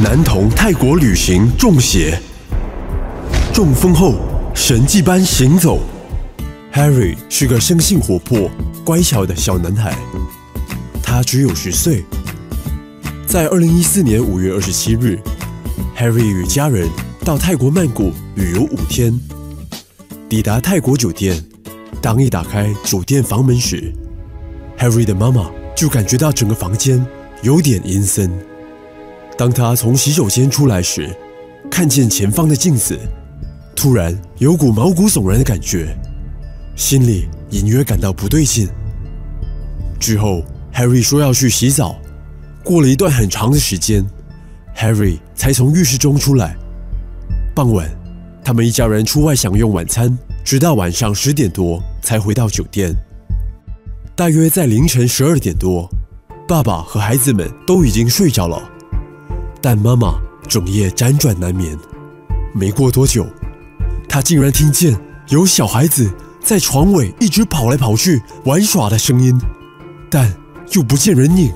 男童泰国旅行中邪，中风后神迹般行走。Harry 是个生性活泼、乖巧的小男孩，他只有10岁。在2014年5月27日 ，Harry 与家人到泰国曼谷旅游5天。抵达泰国酒店，当一打开酒店房门时，Harry 的妈妈就感觉到整个房间有点阴森。当他从洗手间出来时，看见前方的镜子，突然有股毛骨悚然的感觉，心里隐约感到不对劲。之后 ，Harry 说要去洗澡，过了一段很长的时间 ，Harry 才从浴室中出来。傍晚，他们一家人出外享用晚餐，直到晚上10点多才回到酒店。大约在凌晨12点多，爸爸和孩子们都已经睡着了，但妈妈整夜辗转难眠。没过多久，她竟然听见有小孩子在床尾一直跑来跑去玩耍的声音，但又不见人影。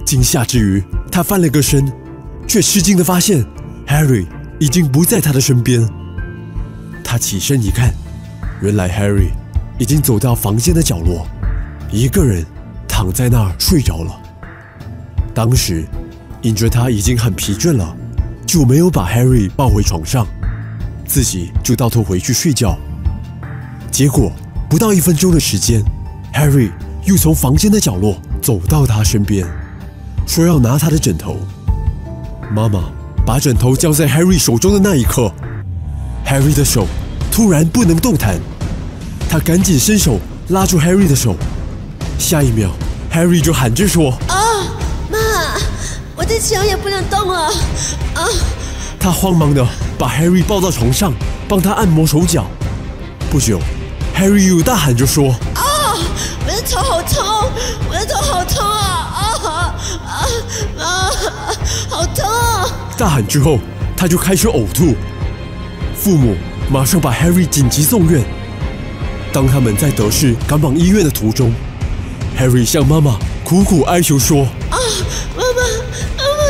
惊吓之余，她翻了个身，却吃惊地发现 Harry 已经不在她的身边。她起身一看，原来 Harry 已经走到房间的角落，一个人躺在那儿睡着了。当时因着他已经很疲倦了，就没有把 Harry 抱回床上，自己就倒头回去睡觉。结果不到1分钟的时间 ，Harry 又从房间的角落走到他身边，说要拿他的枕头。妈妈把枕头交在 Harry 手中的那一刻 ，Harry 的手突然不能动弹，他赶紧伸手拉住 Harry 的手，下一秒 ，Harry 就喊着说：“啊，妈，我的脚也不能动了！”啊！他慌忙地把 Harry 抱到床上，帮他按摩手脚。不久 ，Harry 又大喊着说：“啊，我的头好痛，我的头好痛好痛！”大喊之后，他就开始呕吐。父母马上把 Harry 紧急送院。当他们在德士赶往医院的途中 ，Harry 向妈妈苦苦哀求说：“啊，妈妈，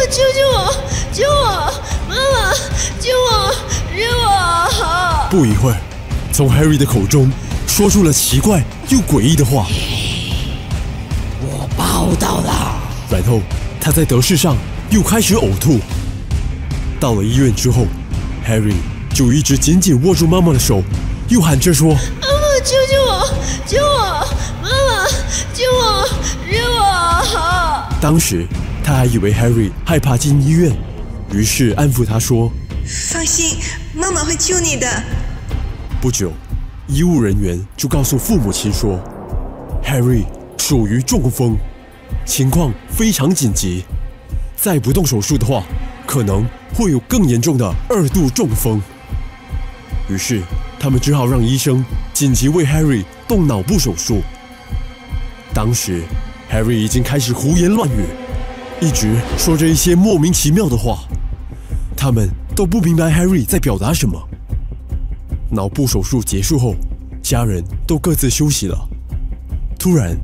救我，救我！妈妈，救我，救我！”不一会儿，从 Harry 的口中说出了奇怪又诡异的话：“我报到了。”然后他在德士上又开始呕吐。到了医院之后 ，Harry 就一直紧紧握住妈妈的手，又喊着说：“救我！救我！妈妈，救我！救我！”当时他还以为 Harry 害怕进医院，于是安抚他说：“放心，妈妈会救你的。”不久，医务人员就告诉父母亲说 ，Harry 属于中风，情况非常紧急，再不动手术的话，可能会有更严重的2度中风。于是他们只好让医生紧急为 Harry 动脑部手术。当时 Harry 已经开始胡言乱语，一直说着一些莫名其妙的话，他们都不明白 Harry 在表达什么。脑部手术结束后，家人都各自休息了。突然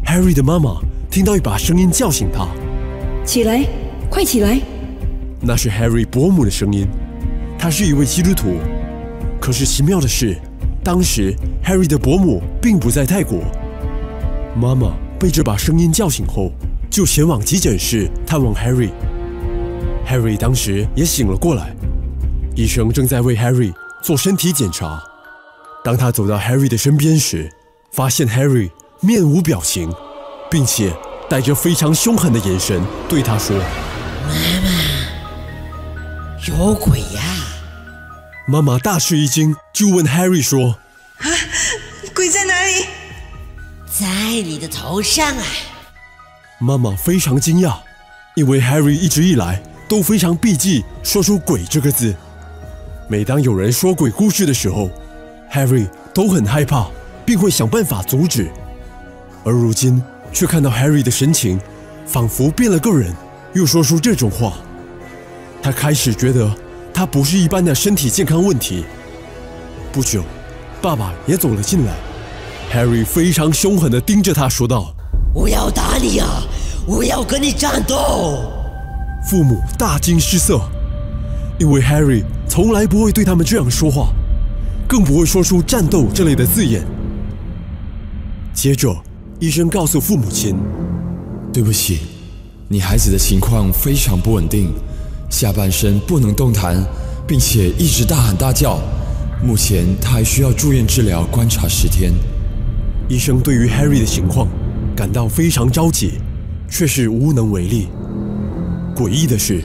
Harry 的妈妈听到一把声音叫醒他：“起来，快起来！”那是 Harry 伯母的声音，她是一位基督徒。可是奇妙的是，当时 Harry 的伯母并不在泰国。妈妈被这把声音叫醒后，就前往急诊室探望 Harry。Harry 当时也醒了过来，医生正在为 Harry 做身体检查。当他走到 Harry 的身边时，发现 Harry 面无表情，并且带着非常凶狠的眼神对他说：“妈妈，有鬼呀！”妈妈大吃一惊，就问 Harry 说：“啊，鬼在哪里？”“在你的头上啊！”妈妈非常惊讶，因为 Harry 一直以来都非常避忌说出“鬼”这个字。每当有人说鬼故事的时候 ，Harry 都很害怕，并会想办法阻止。而如今却看到 Harry 的神情，仿佛变了个人，又说出这种话，他开始觉得他不是一般的身体健康问题。不久，爸爸也走了进来。Harry 非常凶狠地盯着他说道：“我要打你啊！我要跟你战斗！”父母大惊失色，因为 Harry 从来不会对他们这样说话，更不会说出战斗这类的字眼。接着，医生告诉父母亲：“对不起，你孩子的情况非常不稳定，下半身不能动弹，并且一直大喊大叫。目前他还需要住院治疗，观察10天。”医生对于 Harry 的情况感到非常着急，却是无能为力。诡异的是，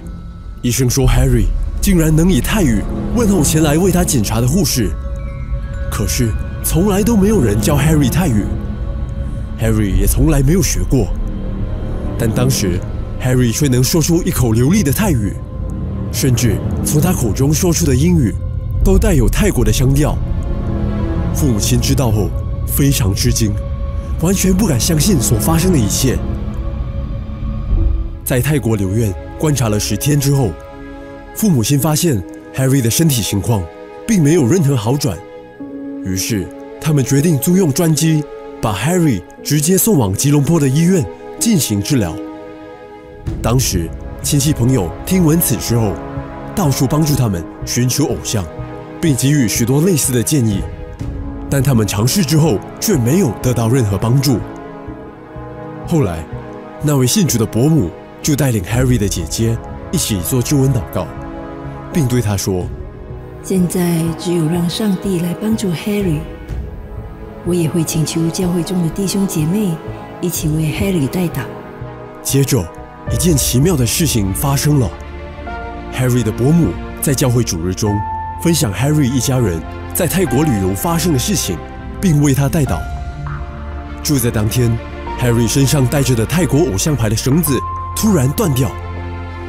医生说 Harry 竟然能以泰语问候前来为他检查的护士，可是从来都没有人教 Harry 泰语， Harry 也从来没有学过。但当时 Harry 却能说出一口流利的泰语，甚至从他口中说出的英语都带有泰国的腔调。父母亲知道后非常吃惊，完全不敢相信所发生的一切。在泰国留院观察了10天之后，父母亲发现 Harry 的身体情况并没有任何好转，于是他们决定租用专机把 Harry 直接送往吉隆坡的医院进行治疗。当时亲戚朋友听闻此事后，到处帮助他们寻求偶像，并给予许多类似的建议，但他们尝试之后却没有得到任何帮助。后来，那位信主的伯母就带领 Harry 的姐姐一起做救恩祷告，并对他说：“现在只有让上帝来帮助 Harry， 我也会请求教会中的弟兄姐妹一起为 Harry 代祷。”接着，一件奇妙的事情发生了。Harry 的伯母在教会主日中分享 Harry 一家人在泰国旅游发生的事情，并为他代祷。就在当天， Harry 身上带着的泰国偶像牌的绳子突然断掉，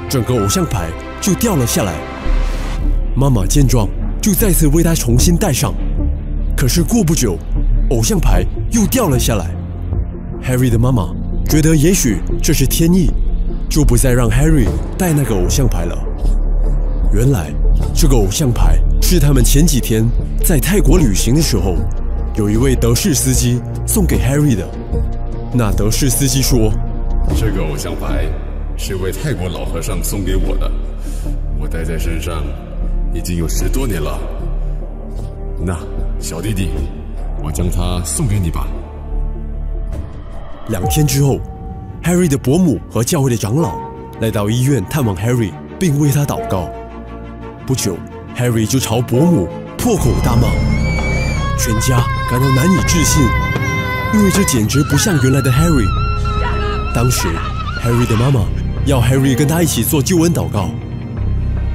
整个偶像牌就掉了下来。妈妈见状，就再次为他重新戴上。可是过不久，偶像牌又掉了下来。Harry 的妈妈觉得也许这是天意，就不再让 Harry 戴那个偶像牌了。原来，这个偶像牌是他们前几天在泰国旅行的时候，有一位德士司机送给 Harry 的。那德士司机说：“这个偶像牌是位泰国老和尚送给我的，我戴在身上已经有10多年了。那小弟弟，我将它送给你吧。” 2天之后， Harry 的伯母和教会的长老来到医院探望 Harry， 并为他祷告。不久， Harry 就朝伯母破口大骂，全家感到难以置信，因为这简直不像原来的 Harry。当时 Harry 的妈妈要 Harry 跟他一起做救恩祷告，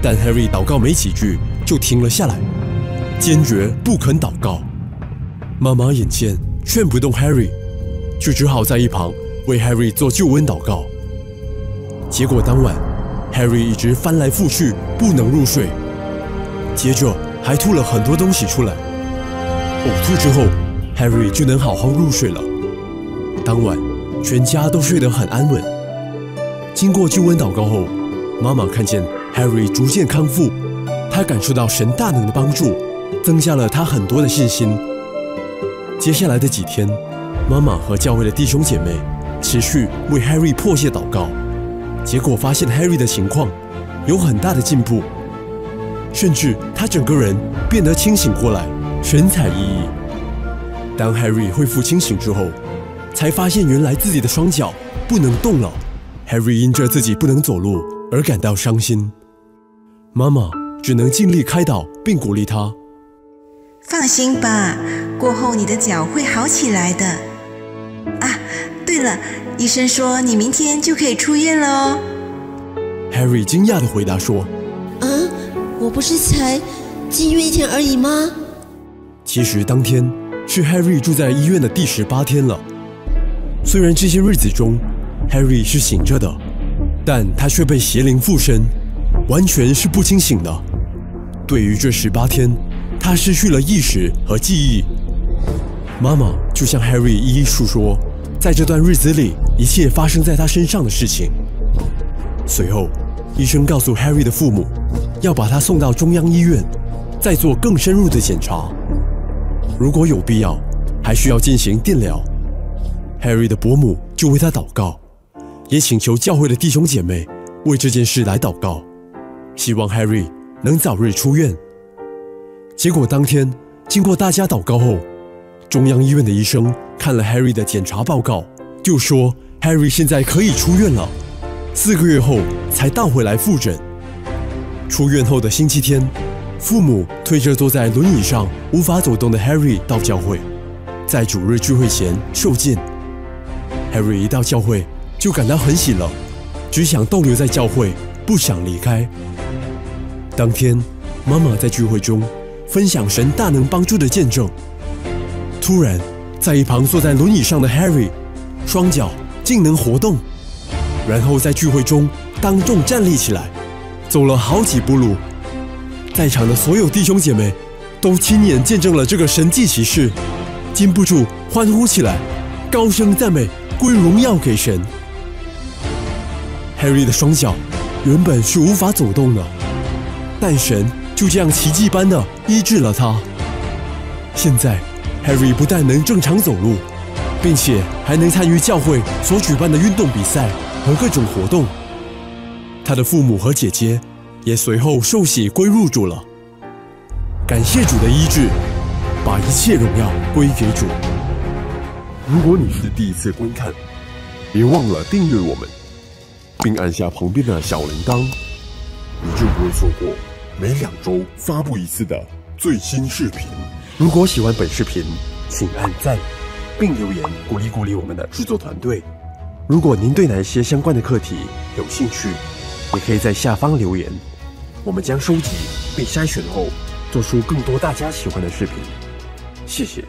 但 Harry 祷告没几句就停了下来，坚决不肯祷告。妈妈眼见劝不动 Harry， 就只好在一旁为 Harry 做救恩祷告。结果当晚 Harry 一直翻来覆去不能入睡，接着还吐了很多东西出来。呕吐之后 Harry 就能好好入睡了。当晚全家都睡得很安稳。经过救恩祷告后，妈妈看见 Harry 逐渐康复，她感受到神大能的帮助，增加了她很多的信心。接下来的几天，妈妈和教会的弟兄姐妹持续为 Harry 迫切祷告，结果发现 Harry 的情况有很大的进步，甚至他整个人变得清醒过来，神采奕奕。当 Harry 恢复清醒之后，才发现原来自己的双脚不能动了。Harry 因着自己不能走路而感到伤心，妈妈只能尽力开导并鼓励他：“放心吧，过后你的脚会好起来的。啊，对了，医生说你明天就可以出院了哦。” Harry 惊讶地回答说：“我不是才进院1天而已吗？”其实当天是 Harry 住在医院的第18天了。虽然这些日子中 Harry 是醒着的，但他却被邪灵附身，完全是不清醒的。对于这18天，他失去了意识和记忆。妈妈就向 Harry 一一述说在这段日子里一切发生在他身上的事情。随后，医生告诉 Harry 的父母，要把他送到中央医院，再做更深入的检查。如果有必要，还需要进行电疗。Harry 的伯母就为他祷告，也请求教会的弟兄姐妹为这件事来祷告，希望 Harry 能早日出院。结果当天经过大家祷告后，中央医院的医生看了 Harry 的检查报告，就说 Harry 现在可以出院了，4个月后才倒回来复诊。出院后的星期天，父母推着坐在轮椅上无法走动的 Harry 到教会，在主日聚会前受浸。Harry 一到教会就感到很喜乐，只想逗留在教会，不想离开。当天，妈妈在聚会中分享神大能帮助的见证。突然，在一旁坐在轮椅上的 Harry， 双脚竟能活动，然后在聚会中当众站立起来，走了好几步路。在场的所有弟兄姐妹都亲眼见证了这个神迹奇事，禁不住欢呼起来，高声赞美，归荣耀给神。Harry 的双脚原本是无法走动的，但神就这样奇迹般的医治了他。现在 Harry 不但能正常走路，并且还能参与教会所举办的运动比赛和各种活动。他的父母和姐姐也随后受洗归入主了。感谢主的医治，把一切荣耀归给主。如果你是第一次观看，别忘了订阅我们，并按下旁边的小铃铛，你就不会错过每2周发布一次的最新视频。如果喜欢本视频，请按赞并留言鼓励鼓励我们的制作团队。如果您对哪些相关的课题有兴趣，也可以在下方留言，我们将收集并筛选后，做出更多大家喜欢的视频。谢谢。